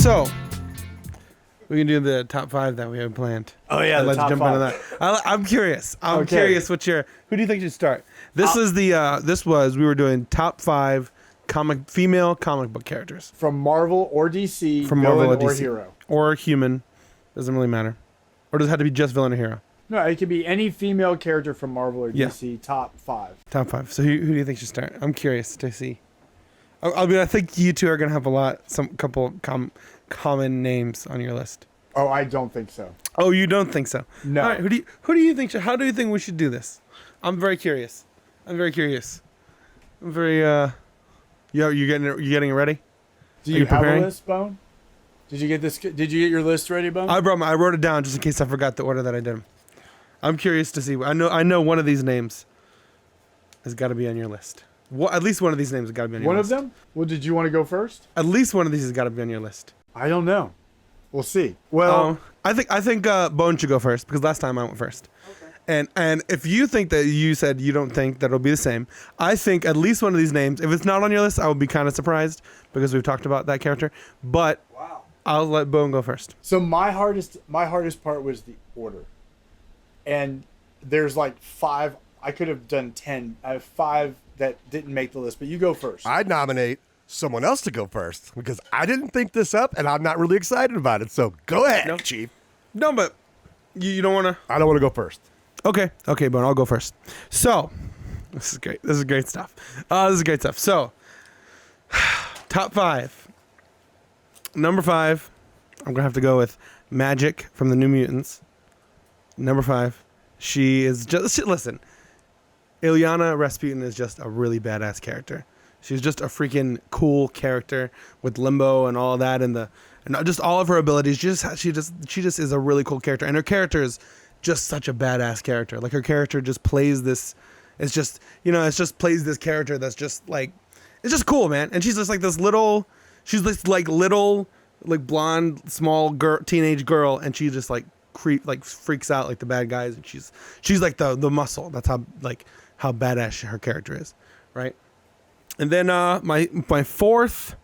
So we can do the top 5 that we have planned. Oh yeah, Let's jump into that. I'm curious. I'm curious. Who do you think should start? This is the we were doing top 5 female comic book characters from Marvel or DC, from Marvel or DC, or hero or human. Doesn't really matter. Or does it have to be just villain or hero? No, it could be any female character from Marvel or DC. Top 5. Top 5. So who do you think should start? I'm curious to see. I think you two are gonna have couple common names on your list. Oh, I don't think so. Oh, you don't think so? No. All right, who do you think? How do you think we should do this? I'm very curious. I'm very. You getting it ready? Do you have a list, Bone? Did you get your list ready, Bone? I wrote it down just in case I forgot the order that I did them. I'm curious to see. I know one of these names has got to be on your list. At least one of these names has got to be on your list. One of them? Well, did you want to go first? At least one of these has got to be on your list. I don't know. We'll see. Well, I think Bone should go first because last time I went first. Okay. And if you think that you said you don't think that it'll be the same, I think at least one of these names, if it's not on your list, I would be kind of surprised because we've talked about that character. But I'll let Bone go first. So my hardest part was the order. And there's like 5. I could have done 10. I have 5 that didn't make the list, but you go first. I'd nominate someone else to go first because I didn't think this up and I'm not really excited about it. So go ahead, Chief. No, but you don't want to. I don't want to go first. Okay, Bone, I'll go first. So this is great. This is great stuff. So top 5. Number 5, I'm gonna have to go with Magic from the New Mutants. Number 5, she is just listen. Illyana Rasputin is just a really badass character. She's just a freaking cool character with Limbo and all that, and just all of her abilities. She just is a really cool character, and her character is just such a badass character. Like her character just plays this. It's just plays this character that's just like, it's just cool, man. And she's just like this little. She's this like little like blonde small teenage girl, and she just like freaks out like the bad guys, and she's like the muscle. That's how badass her character is, right? And then my 4th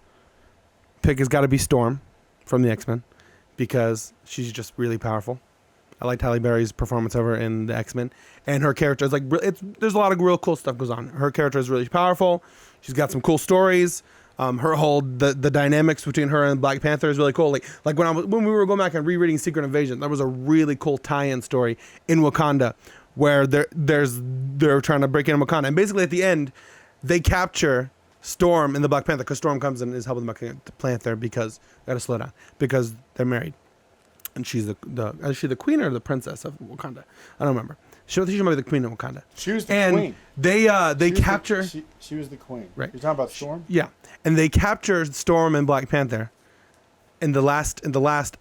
pick has got to be Storm from the X-Men because she's just really powerful. I liked Halle Berry's performance of her in the X-Men, and her character is there's a lot of real cool stuff goes on. Her character is really powerful. She's got some cool stories. Her whole the dynamics between her and Black Panther is really cool. Like when we were going back and rereading Secret Invasion, there was a really cool tie-in story in Wakanda where they're trying to break into Wakanda, and basically at the end they capture Storm and the Black Panther because Storm comes in and is helping the Panther because gotta slow down because they're married, and she's is she the queen or the princess of Wakanda? I don't remember. She might be the queen of Wakanda. She was the queen. They capture. She was the queen. Right. You're talking about Storm? Yeah, and they capture Storm and Black Panther. In the last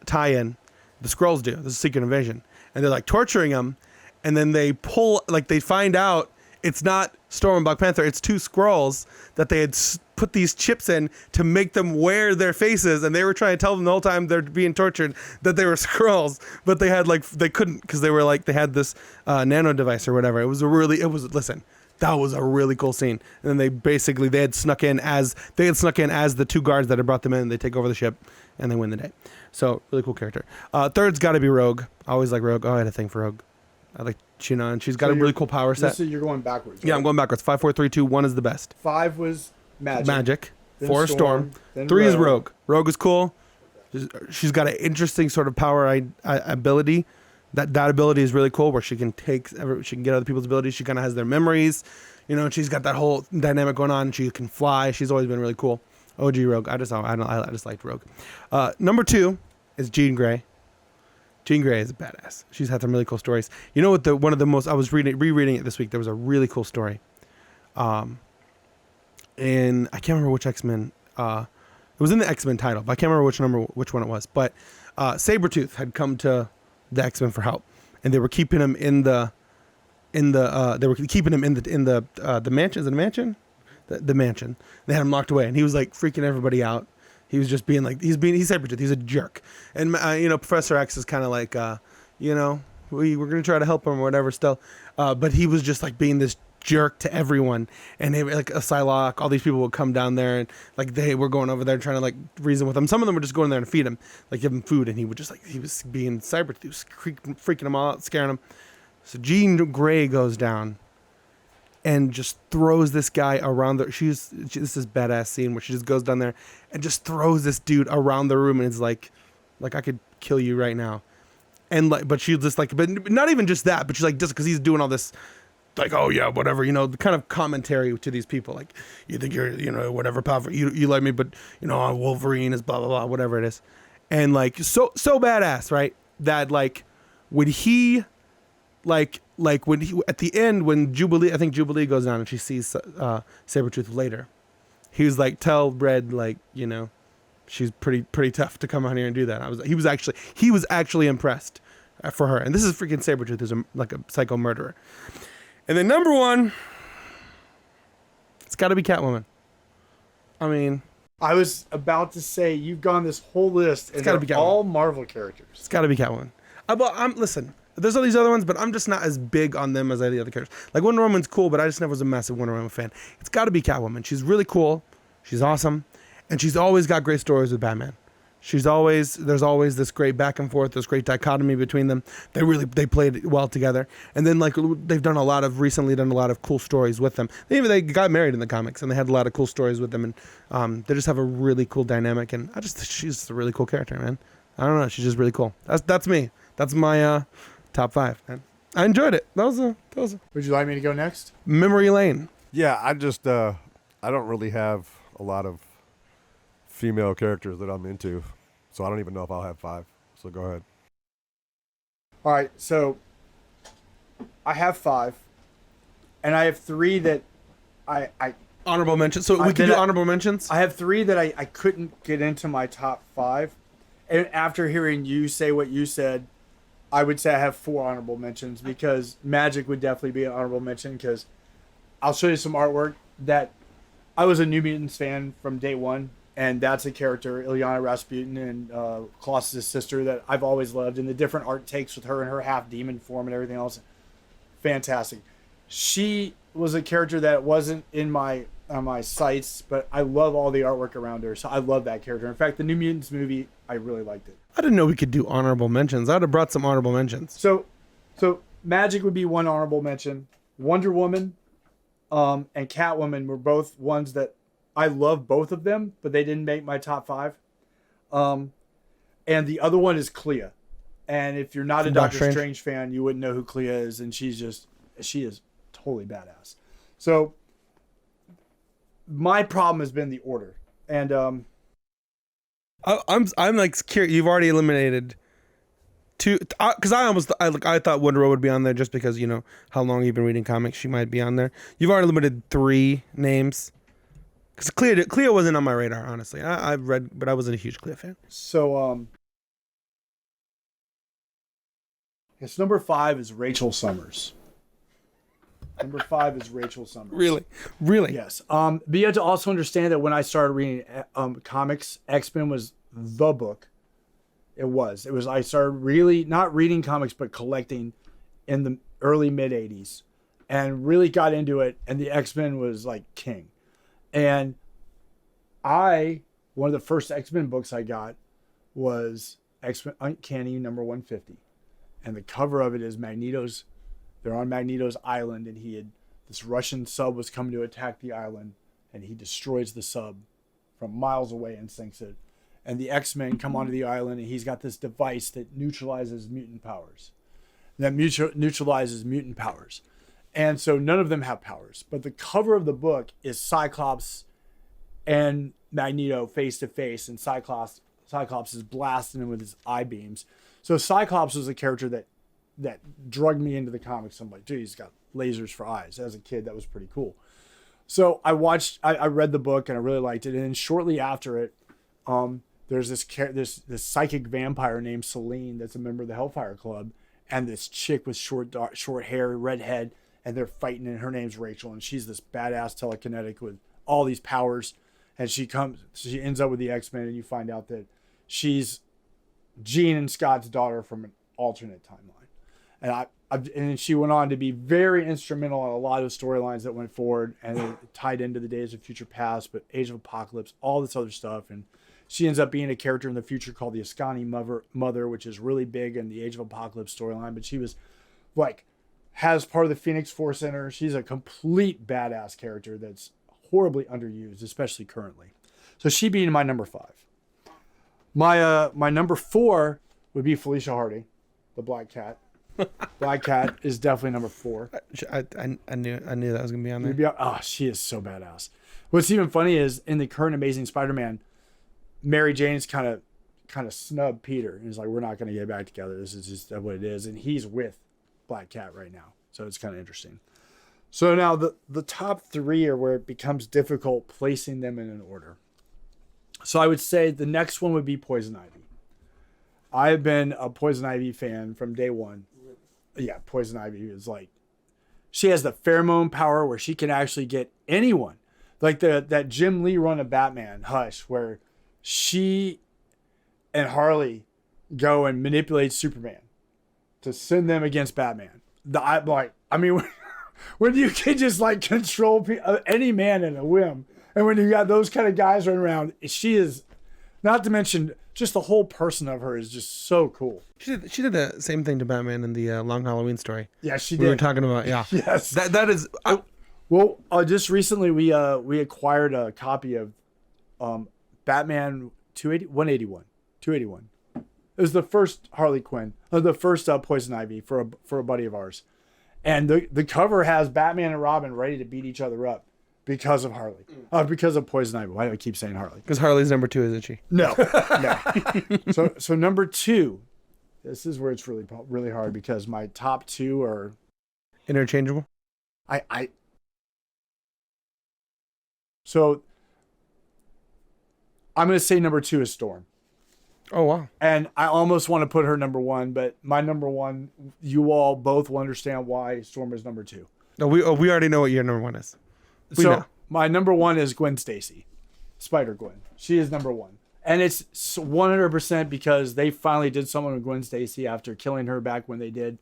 tie-in, the Skrulls do. This is Secret Invasion, and they're like torturing them, and then they find out it's not Storm and Black Panther. It's 2 Skrulls that they had put these chips in to make them wear their faces, and they were trying to tell them the whole time they're being tortured that they were Skrulls, but they had they couldn't because they were they had this nano device or whatever. Listen, that was a really cool scene. And then they had snuck in as the 2 guards that had brought them in. They take over the ship and they win the day. So really cool character. Third's got to be Rogue. I always like Rogue. Oh, I had a thing for Rogue. I like China, and she's got a really cool power set. So you're going backwards. Right? Yeah, I'm going backwards. 5, 4, 3, 2, 1 is the best. 5 was Magic. Then 4 is Storm. 3 is Rogue. Rogue is cool. She's got an interesting sort of power ability. That ability is really cool, where she can get other people's abilities. She kind of has their memories, and she's got that whole dynamic going on. She can fly. She's always been really cool. OG Rogue. I just liked Rogue. Number 2 is Jean Grey. Jean Grey is a badass. She's had some really cool stories. You know what? One of the most I was rereading it this week. There was a really cool story. And I can't remember which X-Men. It was in the X-Men title, but I can't remember which one it was. But Sabretooth had come to the X-Men for help, and they were keeping him in the mansion. Is it a mansion? The mansion. They had him locked away, and he was like freaking everybody out. He was just being like, he's Sabretooth. He's a jerk. And, Professor X is kind of like, we're going to try to help him or whatever still. But he was just like being this jerk to everyone, and they like a Psylocke, all these people would come down there, and like they were going over there trying to like reason with him. Some of them were just going there to feed him, like give him food, and he would just like he was being Cybertooth, he was freaking them all out, scaring them. So Jean Grey goes down and just throws this guy around the. This is badass scene where she just goes down there and just throws this dude around the room, and it's like I could kill you right now. And like, but she's just like, but not even just that, but she's like, just because he's doing all this, like, oh yeah, whatever, you know, the kind of commentary to these people, like, you think you're, you know, whatever, powerful, you like me, but you know, Wolverine is blah blah blah, whatever it is, and like, so badass, right? That like, when he, like when he at the end when Jubilee, I think Jubilee goes down and she sees Sabretooth later, he was like, tell Red, like, you know, she's pretty tough to come out here and do that. He was actually impressed for her. And this is freaking Sabretooth, who's like a psycho murderer. And then number 1, it's got to be Catwoman. I mean, I was about to say, you've gone this whole list, and they're all Marvel characters. It's got to be Catwoman. Listen, there's all these other ones, but I'm just not as big on them as the other characters. Like Wonder Woman's cool, but I just never was a massive Wonder Woman fan. It's got to be Catwoman. She's really cool. She's awesome. And she's always got great stories with Batman. There's always this great back and forth, this great dichotomy between them. They played well together. And then like they've recently done a lot of cool stories with them. They got married in the comics, and they had a lot of cool stories with them, and they just have a she's just a really cool character, man. I don't know, she's just really cool. That's me. That's my top 5, man. I enjoyed it. That was a Would you like me to go next? memory lane. Yeah, I just I don't really have a lot of female characters that I'm into, so I don't even know if I'll have 5. So go ahead. All right, so I have 5, and I have 3 that I Honorable mentions. So we can do honorable mentions? I have 3 that I couldn't get into my top 5. And after hearing you say what you said, I would say I have 4 honorable mentions, because Magic would definitely be an honorable mention, because I'll show you some artwork that I was a New Mutants fan from day one, and that's a character, Illyana Rasputin, and Colossus' sister, that I've always loved, and the different art takes with her and her half-demon form and everything else. Fantastic. She was a character that wasn't in my sights, but I love all the artwork around her, so I love that character. In fact, the New Mutants movie, I really liked it. I didn't know we could do honorable mentions. I'd have brought some honorable mentions. So Magic would be one honorable mention. Wonder Woman and Catwoman were both ones that I love, both of them, but they didn't make my top 5. And the other one is Clea. And if you're not a Doctor Strange fan, you wouldn't know who Clea is, and she is totally badass. So my problem has been the order. And I'm like curious. You've already eliminated 2, because I thought Wonder Woman would be on there just because, you know, how long you've been reading comics. She might be on there. You've already limited 3 names. Because Clea wasn't on my radar, honestly. I've read, but I wasn't a huge Clea fan. So yes, number 5 is Rachel Summers. Number 5 is Rachel Summers. Really? Yes. But you have to also understand that when I started reading comics, X-Men was the book. It was. I started really not reading comics, but collecting in the early mid 80s, and really got into it. And the X-Men was like king. And one of the first X-Men books I got was X-Men Uncanny number 150. And the cover of it is Magneto's. They're on Magneto's island, and this Russian sub was coming to attack the island, and he destroys the sub from miles away and sinks it. And the X-Men come onto the island, and he's got this device that neutralizes mutant powers. Neutralizes mutant powers. And so none of them have powers. But the cover of the book is Cyclops and Magneto face to face, and Cyclops is blasting him with his eye beams. So Cyclops was a character that drugged me into the comics. I'm like, dude, he's got lasers for eyes. As a kid, that was pretty cool. So I read the book, and I really liked it. And then shortly after it, there's this psychic vampire named Selene that's a member of the Hellfire Club, and this chick with short hair, red head, and they're fighting, and her name's Rachel, and she's this badass telekinetic with all these powers, and she ends up with the X-Men, and you find out that she's Jean and Scott's daughter from an alternate timeline. And And she went on to be very instrumental in a lot of storylines that went forward, and it tied into the Days of Future Past, but Age of Apocalypse, all this other stuff. And she ends up being a character in the future called the Ascani Mother, which is really big in the Age of Apocalypse storyline. But she was like, has part of the Phoenix Force in her. She's a complete badass character that's horribly underused, especially currently. So she being my number 5. My number 4 would be Felicia Hardy, the Black Cat. Black Cat is definitely number 4. I knew that was gonna be on there. Oh, she is so badass. What's even funny is in the current Amazing Spider-Man, Mary Jane's kind of snubbed Peter and is like, we're not going to get back together. This is just what it is. And he's with Black Cat right now. So it's kind of interesting. So now the top 3 are where it becomes difficult placing them in an order. So I would say the next one would be Poison Ivy. I've been a Poison Ivy fan from day one. Yeah, Poison Ivy is like, she has the pheromone power where she can actually get anyone. Like that Jim Lee run of Batman, Hush, where she and Harley go and manipulate Superman to send them against Batman. When you can just like control any man in a whim, and when you got those kind of guys running around, she is, not to mention just the whole person of her is just so cool. She did the same thing to Batman in the Long Halloween story. Yeah, she did. We were talking about, yeah. Yes. That is. Well, just recently we acquired a copy of Batman 281. It was the first Harley Quinn, the first Poison Ivy for a buddy of ours, and the cover has Batman and Robin ready to beat each other up because of Harley, because of Poison Ivy. Why do I keep saying Harley? Because Harley's number 2, isn't she? No. So number 2, this is where it's really hard because my top 2 are Interchangeable. So I'm going to say number 2 is Storm. Oh, wow. And I almost want to put her number 1, but my number 1, you all both will understand why Storm is number 2. No, we already know what your number 1 is. We know. My number 1 is Gwen Stacy, Spider-Gwen. She is number 1. And it's 100% because they finally did something with Gwen Stacy after killing her back when they did.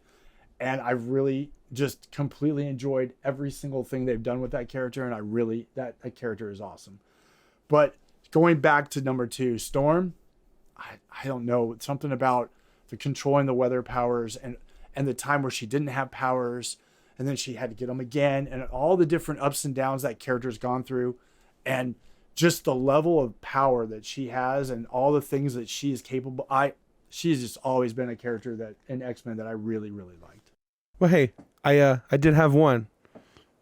And I really just completely enjoyed every single thing they've done with that character. And that character is awesome. But going back to number 2, Storm, I don't know, something about the controlling the weather powers and the time where she didn't have powers and then she had to get them again and all the different ups and downs that character's gone through and just the level of power that she has and all the things that she is capable. She's just always been a character that in X-Men that I really, really liked. Well, hey, I did have one.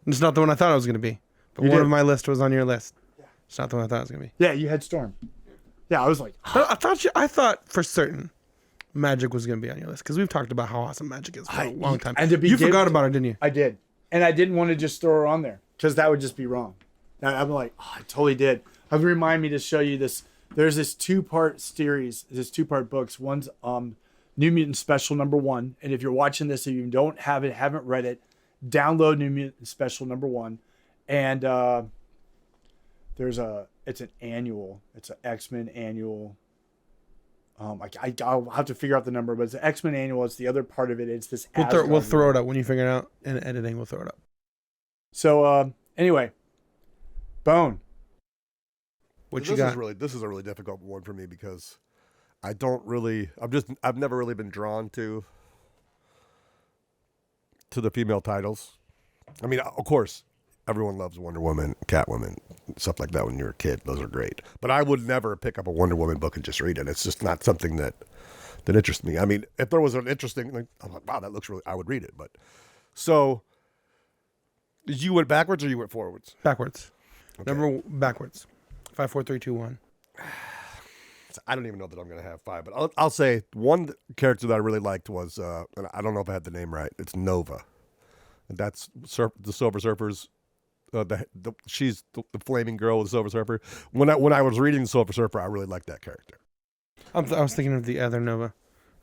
It's not the one I thought it was going to be, but one of my list was on your list. Yeah. It's not the one I thought it was going to be. Yeah, you had Storm. Yeah, I was like, I thought for certain Magic was going to be on your list because we've talked about how awesome Magic is for a long time. And you forgot about her, didn't you? I did, and I didn't want to just throw her on there because that would just be wrong. And I'm like, I totally did. I've remind me to show you this. There's this 2-part series, this 2-part books. One's New Mutant Special number 1, and if you're watching this and you don't have it, haven't read it, download New Mutant Special number 1, and it's an annual. It's an X-Men annual. I'll have to figure out the number, but it's an X-Men annual. It's the other part of it. It's this. We'll throw it up when you figure it out in editing. We'll throw it up. So anyway, Bone. What you got? This is a really difficult one for me because I've never really been drawn to the female titles. I mean, of course, everyone loves Wonder Woman, Catwoman, stuff like that when you're a kid. Those are great. But I would never pick up a Wonder Woman book and just read it. It's just not something that interests me. I mean, if there was an interesting, like, I'm like, wow, that looks really, I would read it. But so, you went backwards or you went forwards? Backwards. Okay. Number backwards. 5, 4, 3, 2, 1. I don't even know that I'm going to have 5, but I'll say one character that I really liked was, and I don't know if I had the name right. It's Nova. And that's the Silver Surfer's. She's the flaming girl with the Silver Surfer. When I was reading the Silver Surfer, I really liked that character. I was thinking of the other Nova.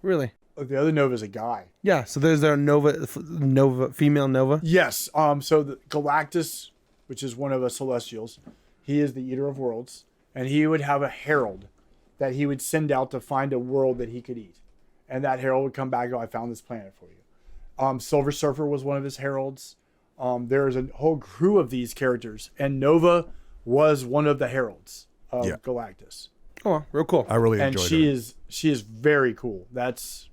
Really? The other Nova is a guy. Yeah. So there's a Nova, female Nova. Yes. So the Galactus, which is one of the Celestials, he is the Eater of Worlds, and he would have a herald that he would send out to find a world that he could eat, and that herald would come back and go, "I found this planet for you." Silver Surfer was one of his heralds. There's a whole crew of these characters, and Nova was one of the heralds of Yeah. Galactus. Oh, wow, real cool. I really And enjoyed she is very cool. That's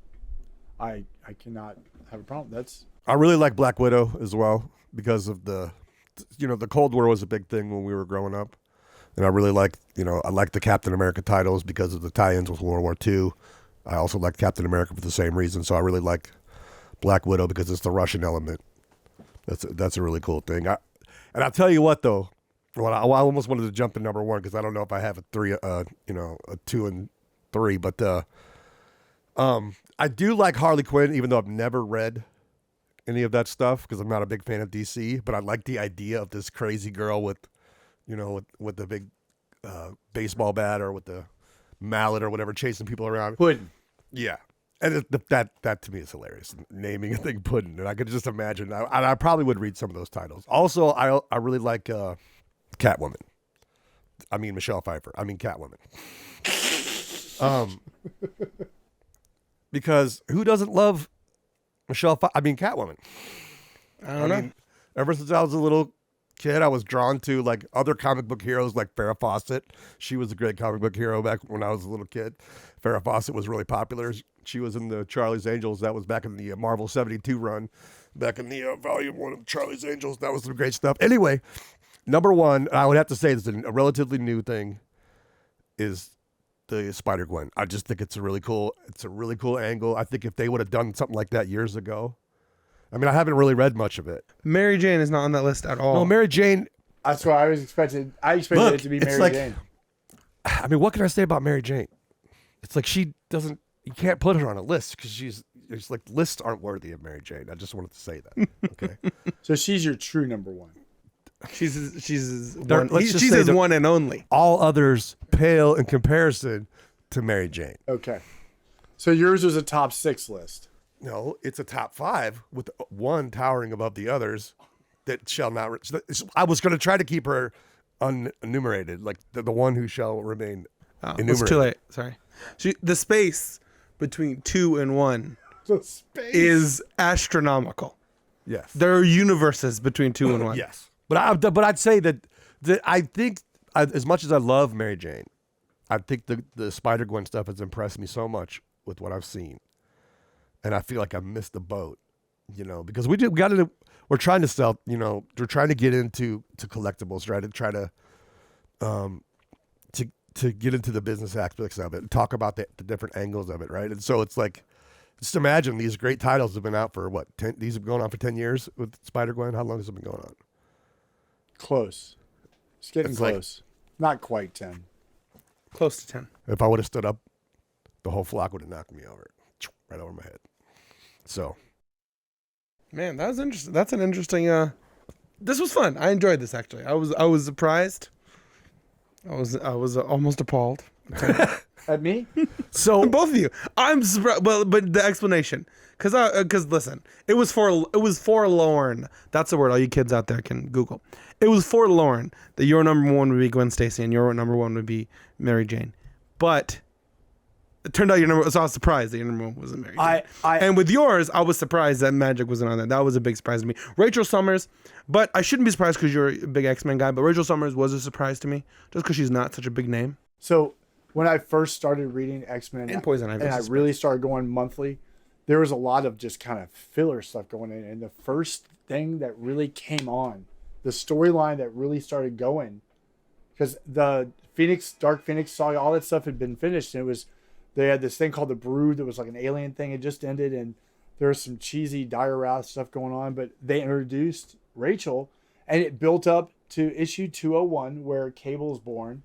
I cannot have a problem. That's I really like Black Widow as well because of the Cold War was a big thing when we were growing up. And I really like, I like the Captain America titles because of the tie-ins with World War II. I also like Captain America for the same reason. So I really like Black Widow because it's the Russian element. That's a really cool thing. And I'll tell you what, though. Well, I almost wanted to jump to number one because I don't know if I have a 2 and 3. But I do like Harley Quinn, even though I've never read any of that stuff because I'm not a big fan of DC. But I like the idea of this crazy girl with the big baseball bat or with the mallet or whatever, chasing people around. Puddin. Yeah. And that to me is hilarious, naming a thing Puddin'. And I could just imagine. I probably would read some of those titles. Also, I really like Catwoman. I mean, Michelle Pfeiffer. I mean, Catwoman. Because who doesn't love Catwoman? I don't know. Ever since I was a little kid, I was drawn to like other comic book heroes like Farrah Fawcett. She was a great comic book hero back when I was a little kid. Farrah Fawcett was really popular. She was in the Charlie's Angels. That was back in the Marvel 72 run, back in the volume 1 of Charlie's Angels. That was some great stuff. Anyway, number one, I would have to say it's a relatively new thing, is the Spider-Gwen. I just think it's a really cool angle. I think if they would have done something like that years ago, I mean, I haven't really read much of it. Mary Jane is not on that list at all. No, Mary Jane. That's what I was expecting. I expected it to be Mary Jane. I mean, what can I say about Mary Jane? It's like you can't put her on a list because it's like lists aren't worthy of Mary Jane. I just wanted to say that. Okay. So she's your true number one. She's his one and only. All others pale in comparison to Mary Jane. Okay. So yours was a top 6 list. No, it's a top 5 with one towering above the others that shall not. I was going to try to keep her unenumerated, like the one who shall remain enumerated. It's too late. Sorry. The space between 2 and 1 is astronomical. Yes. There are universes between 2 and 1. Yes. But I'd say that I think as much as I love Mary Jane, I think the Spider-Gwen stuff has impressed me so much with what I've seen. And I feel like I missed the boat, because we're trying to sell, we're trying to get into collectibles, right? And try to get into the business aspects of it and talk about the different angles of it, right? And so it's like, just imagine these great titles have been out for what, 10, these have been going on for 10 years with Spider-Gwen. How long has it been going on? Close. It's getting close. Not quite 10. Close to 10. If I would have stood up, the whole flock would have knocked me over, right over my head. So, man, that was interesting. That's an interesting. This was fun. I enjoyed this actually. I was surprised. I was almost appalled. At me? So Both of you. I'm surprised. Well, but the explanation, because listen, it was forlorn. That's the word. All you kids out there can Google. It was forlorn that your number one would be Gwen Stacy and your number one would be Mary Jane, but it turned out your number. So I was surprised that your number one wasn't Mary Jane. And with yours, I was surprised that Magic wasn't on there. That was a big surprise to me. Rachel Summers, but I shouldn't be surprised because you're a big X-Men guy. But Rachel Summers was a surprise to me just because she's not such a big name. So when I first started reading X-Men And Poison Ivy, and I really started going monthly, there was a lot of just kind of filler stuff going in. And the first thing that really came on, the storyline that really started going, because the Dark Phoenix saga, all that stuff had been finished, and they had this thing called the Brood that was like an alien thing. It just ended, and there was some cheesy Dire Wrath stuff going on, but they introduced Rachel, and it built up to issue 201 where Cable's born,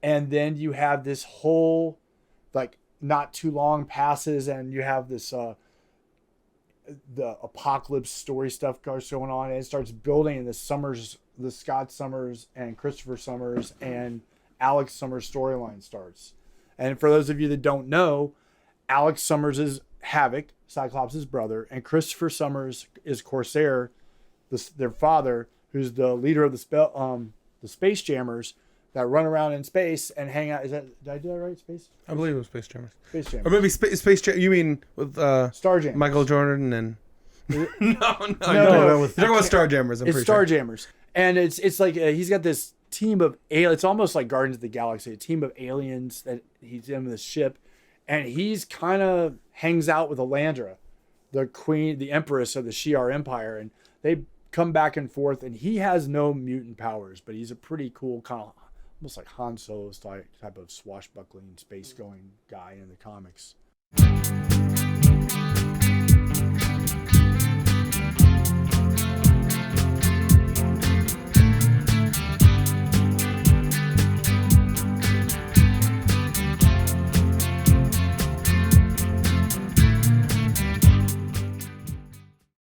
and then you have this whole, like, not too long passes, and you have this the Apocalypse story stuff going on, and it starts building, and the Scott Summers and Christopher Summers and Alex Summers storyline starts. And for those of you that don't know, Alex Summers is Havoc, Cyclops' brother, and Christopher Summers is Corsair, their father, who's the leader of the Space Jammers that run around in space and hang out. Did I do that right? Space? I believe it was Space Jammers. Space Jammers. Or maybe Space Jam. You mean with Star Jam. Michael Jordan and No, No, you're talking about Starjammers. I'm It's pretty sure. Starjammers, and it's like he's got this team of aliens. It's almost like Guardians of the Galaxy, a team of aliens that he's in this ship, and he's kind of hangs out with Alandra, the queen, the empress of the Shi'ar Empire, and they come back and forth. And he has no mutant powers, but he's a pretty cool kind of almost like Han Solo's type of swashbuckling space going guy in the comics.